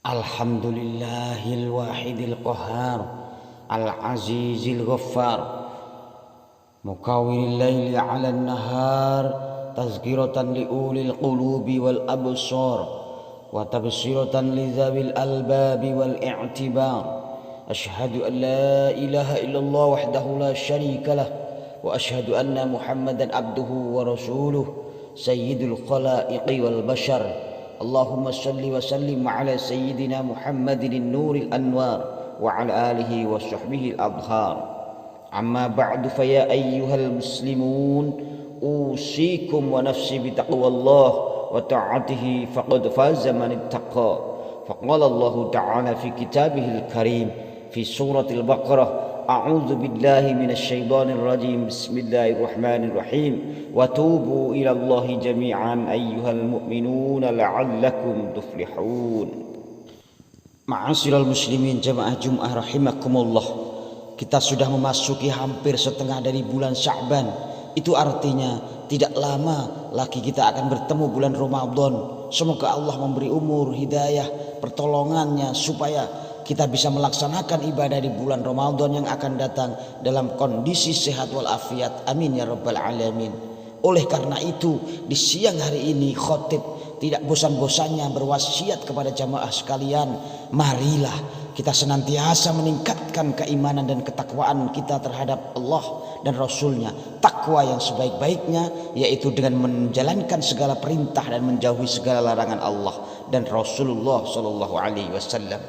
Alhamdulillahil wahidil qahhar al-azizil ghaffar mukawwiril laili 'alan nahar tazkiratan liulil qulubi wal absar wa tabsiratan lidzabil albabi wal i'tibar. Asyhadu an la ilaha illallah wahdahu la syarika lah wa asyhadu anna Muhammadan abduhu wa rasuluh sayyidul khalaiqi wal bashar. Allahumma salli wa sallim ala sayyidina Muhammadin nuril anwar wa ala alihi wa sahbihi al-adhar. Amma ba'du fa ya ayyuhal muslimun usikum wa nafsi bi taqwallah wa ta'atihi faqad faza man ittaqa. Faqala Allah ta'ala fi kitabihil karim fi suratil Baqarah, a'udzu billahi minasy syaithanir rajim. Bismillahirrahmanirrahim. Wa tubu ila Allahi jami'an ayyuhal mu'minuna la'allakum tuflihun. Ma'asyiral muslimin jamaah Jumat rahimakumullah. Kita sudah memasuki hampir setengah dari bulan Sya'ban. Itu artinya tidak lama lagi kita akan bertemu bulan Ramadan. Semoga Allah memberi umur, hidayah, pertolongannya supaya kita bisa melaksanakan ibadah di bulan Ramadan yang akan datang dalam kondisi sehat walafiat. Amin ya rabbal alamin. Oleh karena itu di siang hari ini khotib tidak bosan-bosannya berwasiat kepada jamaah sekalian, marilah kita senantiasa meningkatkan keimanan dan ketakwaan kita terhadap Allah dan Rasulnya. Takwa yang sebaik-baiknya yaitu dengan menjalankan segala perintah dan menjauhi segala larangan Allah dan Rasulullah Shallallahu Alaihi Wasallam.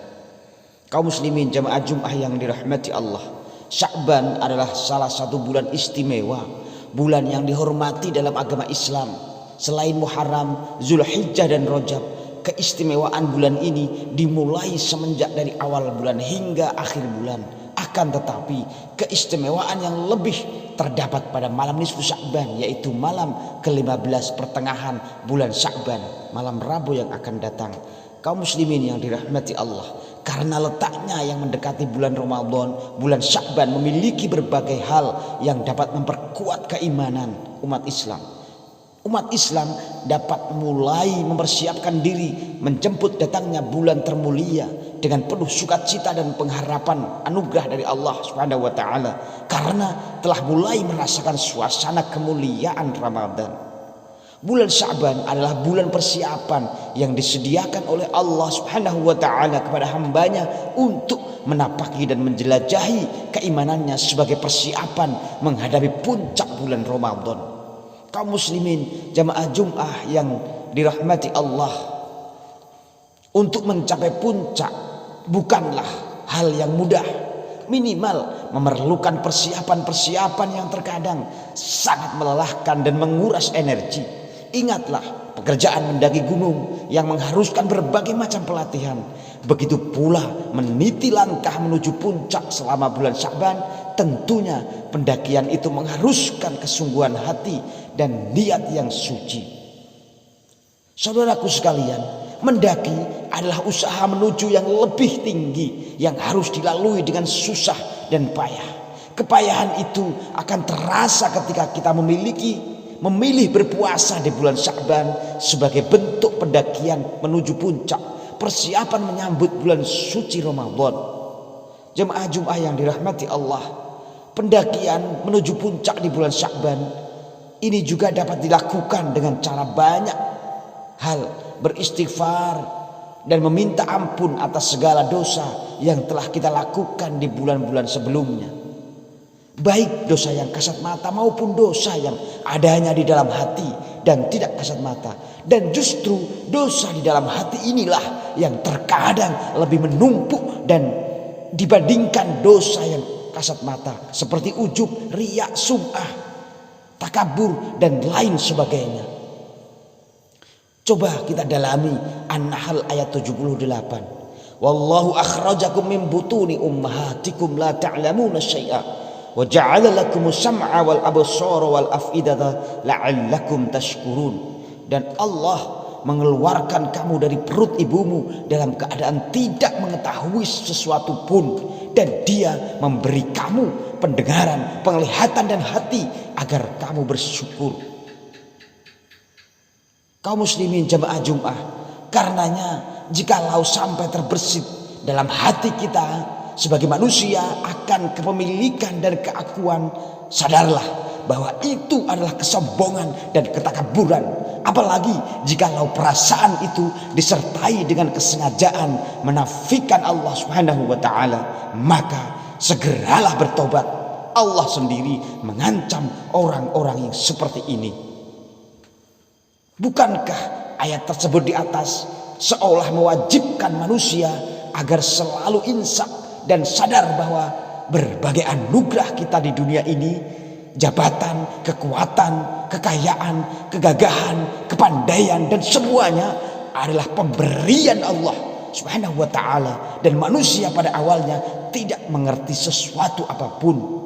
Kaum muslimin jamaah Jumat yang dirahmati Allah, Sya'ban adalah salah satu bulan istimewa, bulan yang dihormati dalam agama Islam. Selain Muharram, Zulhijjah dan Rajab, keistimewaan bulan ini dimulai semenjak dari awal bulan hingga akhir bulan. Akan tetapi keistimewaan yang lebih terdapat pada malam nisfu Sya'ban, yaitu malam ke-15 pertengahan bulan Sya'ban, malam Rabu yang akan datang. Kaum muslimin yang dirahmati Allah, karena letaknya yang mendekati bulan Ramadan, bulan Sya'ban memiliki berbagai hal yang dapat memperkuat keimanan umat Islam. Umat Islam dapat mulai mempersiapkan diri menjemput datangnya bulan termulia dengan penuh sukacita dan pengharapan anugerah dari Allah Subhanahu wa taala, karena telah mulai merasakan suasana kemuliaan Ramadan. Bulan Sya'ban adalah bulan persiapan yang disediakan oleh Allah Subhanahu wa taala kepada hambanya untuk menapaki dan menjelajahi keimanannya sebagai persiapan menghadapi puncak bulan Ramadan. Kaum muslimin jamaah Jumat yang dirahmati Allah, untuk mencapai puncak bukanlah hal yang mudah. Minimal memerlukan persiapan-persiapan yang terkadang sangat melelahkan dan menguras energi. Ingatlah pekerjaan mendaki gunung yang mengharuskan berbagai macam pelatihan. Begitu pula meniti langkah menuju puncak selama bulan Sya'ban. Tentunya pendakian itu mengharuskan kesungguhan hati dan niat yang suci. Saudaraku sekalian, mendaki adalah usaha menuju yang lebih tinggi yang harus dilalui dengan susah dan payah. Kepayahan itu akan terasa ketika kita memilih berpuasa di bulan Sya'ban sebagai bentuk pendakian menuju puncak, persiapan menyambut bulan suci Ramadan. Jemaah Jumat yang dirahmati Allah, pendakian menuju puncak di bulan Sya'ban ini juga dapat dilakukan dengan cara banyak hal, beristighfar dan meminta ampun atas segala dosa yang telah kita lakukan di bulan-bulan sebelumnya. Baik dosa yang kasat mata maupun dosa yang adanya di dalam hati dan tidak kasat mata. Dan justru dosa di dalam hati inilah yang terkadang lebih menumpuk dan dibandingkan dosa yang kasat mata, seperti ujub, riya, sum'ah, takabur dan lain sebagainya. Coba kita dalami An-Nahl ayat 78. Wallahu akhrajakum min butuni ummahatikum la ta'lamuna syai'a wa ja'ala lakumus sam'a wal absara wal af'idata la'allakum tashkurun. Dan Allah mengeluarkan kamu dari perut ibumu dalam keadaan tidak mengetahui sesuatu pun, dan Dia memberi kamu pendengaran, penglihatan dan hati agar kamu bersyukur. Kaum muslimin jamaah Jumat, Karenanya jikalau sampai terbersit dalam hati kita sebagai manusia akan kepemilikan dan keakuan, sadarlah bahwa itu adalah kesombongan dan ketakaburan. Apalagi jikalau perasaan itu disertai dengan kesengajaan menafikan Allah Subhanahu wa taala, maka segeralah bertobat. Allah sendiri mengancam orang-orang yang seperti ini. Bukankah ayat tersebut di atas seolah mewajibkan manusia agar selalu insaf dan sadar bahwa berbagai anugerah kita di dunia ini, jabatan, kekuatan, kekayaan, kegagahan, kepandaian, dan semuanya adalah pemberian Allah Subhanahu wa taala, dan manusia pada awalnya tidak mengerti sesuatu apapun.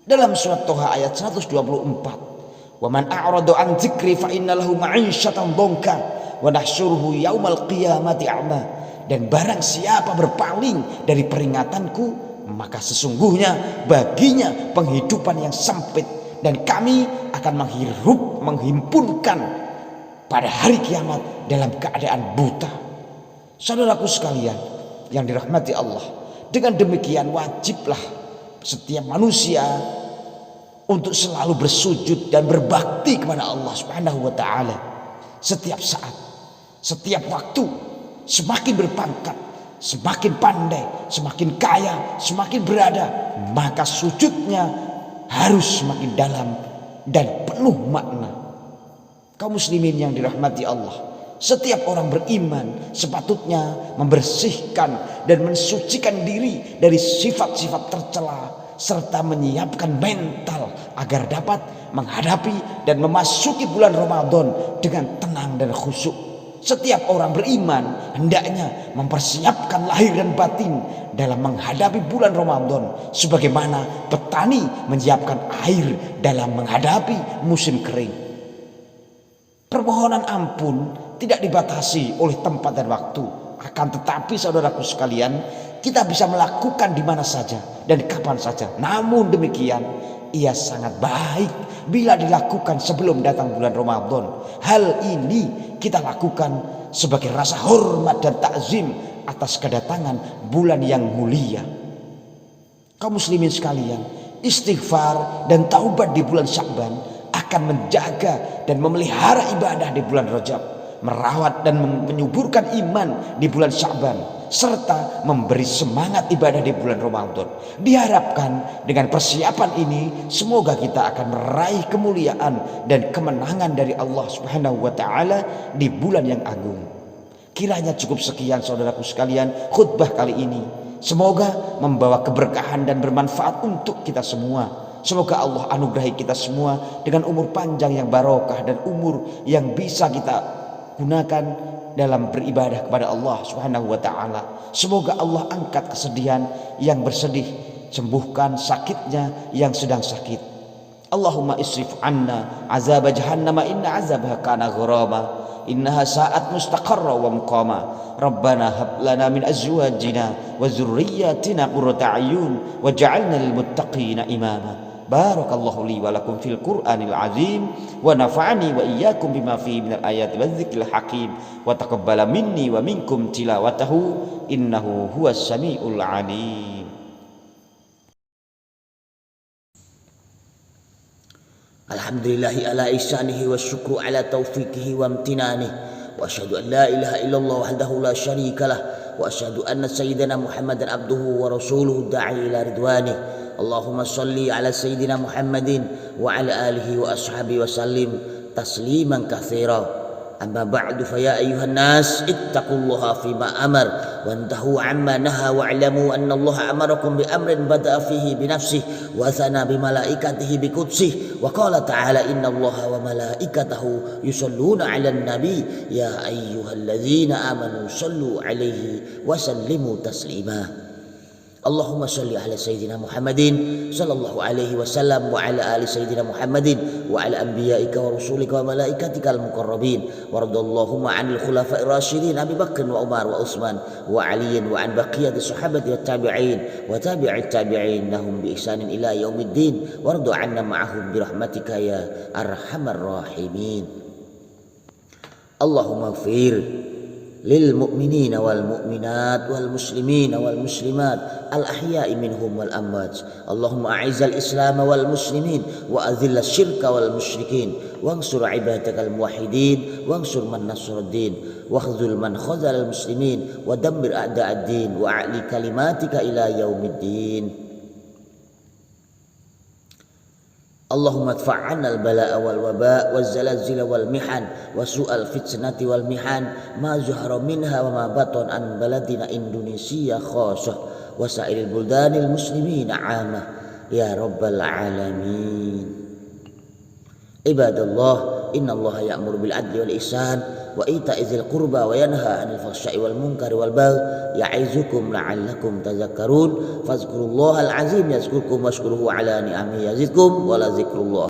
Dalam surat Toha ayat 124, "Wa man a'rada an dzikri fa inna lahu ma'isyatan dhanka wa nahsyuruhu yaumal qiyamati a'ma." Dan barang siapa berpaling dari peringatanku, maka sesungguhnya baginya penghidupan yang sempit, dan kami akan menghimpunkan pada hari kiamat dalam keadaan buta. Saudaraku sekalian yang dirahmati Allah, dengan demikian wajiblah setiap manusia untuk selalu bersujud dan berbakti kepada Allah Subhanahu wa taala setiap saat, setiap waktu. Semakin berpangkat, semakin pandai, semakin kaya, semakin berada, maka sujudnya harus semakin dalam dan penuh makna. Kaum muslimin yang dirahmati Allah, setiap orang beriman sepatutnya membersihkan dan mensucikan diri dari sifat-sifat tercela, serta menyiapkan mental agar dapat menghadapi dan memasuki bulan Ramadan dengan tenang dan khusyuk. Setiap orang beriman hendaknya mempersiapkan lahir dan batin dalam menghadapi bulan Ramadan, sebagaimana petani menyiapkan air dalam menghadapi musim kering. Permohonan ampun tidak dibatasi oleh tempat dan waktu, akan tetapi saudaraku sekalian, kita bisa melakukan di mana saja dan kapan saja. Namun demikian, ia sangat baik bila dilakukan sebelum datang bulan Ramadan. Hal ini kita lakukan sebagai rasa hormat dan takzim atas kedatangan bulan yang mulia. Kaum muslimin sekalian, istighfar dan taubat di bulan Sya'ban akan menjaga dan memelihara ibadah di bulan Rajab, merawat dan menyuburkan iman di bulan Sya'ban, serta memberi semangat ibadah di bulan Ramadan. Diharapkan dengan persiapan ini semoga kita akan meraih kemuliaan dan kemenangan dari Allah Subhanahu wa taala di bulan yang agung. Kiranya cukup sekian saudaraku sekalian khutbah kali ini. Semoga membawa keberkahan dan bermanfaat untuk kita semua. Semoga Allah anugerahi kita semua dengan umur panjang yang barokah dan umur yang bisa kita gunakan dalam beribadah kepada Allah Subhanahu wa taala. Semoga Allah angkat kesedihan yang bersedih, sembuhkan sakitnya yang sedang sakit. Allahumma isrif anna azab jahannam inna azabaha kana gharama innaha sa'at mustaqarra wa muqama. Rabbana hab lana min azwajina wa dzurriyyatina qurrata a'yun waj'alna lil muttaqina imama. Barakallahu li wa lakum fil Qur'anil azim wa nafa'ani wa iyyakum bima fihi minal ayati wadh-dhikril hakim wa taqabbala minni wa minkum tilawatahu innahu huwas samiul alim. Alhamdulillahi ala ihsanihi wa syukru ala taufiqihi wa amtinanihi wa asyhadu an la ilaha illallah wahdahu la syarika lah wa asyhadu anna sayyidana Muhammadan abduhu wa rasuluhu da'i ila ridwanihi. Allahumma salli ala sayyidina Muhammadin wa ala alihi wa ashabihi wa sallim tasliman katsira. Amma ba'du, fa ya ayyuhan nas ittaqullaha fima amar wa antahu amma naha wa'lamu anna Allah amarakum bi amrin bada'a fihi bi nafsihi wa thana bi malaikatihi bi qudsihi wa qala ta'ala inna Allah wa malaikatahu yusalluna 'alan nabi ya ayyuhalladzina amanu sallu 'alaihi wa sallimu taslima. Allahumma salli ala sayyidina Muhammadin sallallahu alaihi wasallam wa ala ali sayyidina Muhammadin wa ala anbiya'ika wa rusulika wa malaikatika al-muqarrabin wa radallahumma 'anil khulafa'ir rasyidin Abi Bakr wa Umar wa Utsman wa Ali wa 'an baqiyati sahabati wat tabi'in wa tabi'it tabi'in lahum bi ihsanin ila yaumiddin warḍu 'anna ma'ahum bi rahmatika ya arhamar rahimin. Allahumma ighfir للمؤمنين والمؤمنات والمسلمين والمسلمات الأحياء منهم والأموات. اللهم أعز الإسلام والمسلمين وأذل الشرك والمشركين وانصر عبادك الموحدين وانصر من نصر الدين واخذل من خذل المسلمين ودمر أعداء الدين وأعلي كلماتك إلى يوم الدين. اللهم ادفع عنا البلاء والوباء والزلازل والمحن وسوء الفتنة والمحن ما ظهر منها وما بطن عن بلدنا إندونيسيا خاصة وسائر البلدان المسلمين عامة يا رب العالمين. عباد الله، إن الله يأمر بالعدل والإحسان وإيتاء ذي القربى وينهى عن الفحشاء والمنكر والبغي يعظكم لعلكم تذكرون. فاذكروا الله العظيم يذكركم واشكروه على نعمه يزدكم ولذكر الله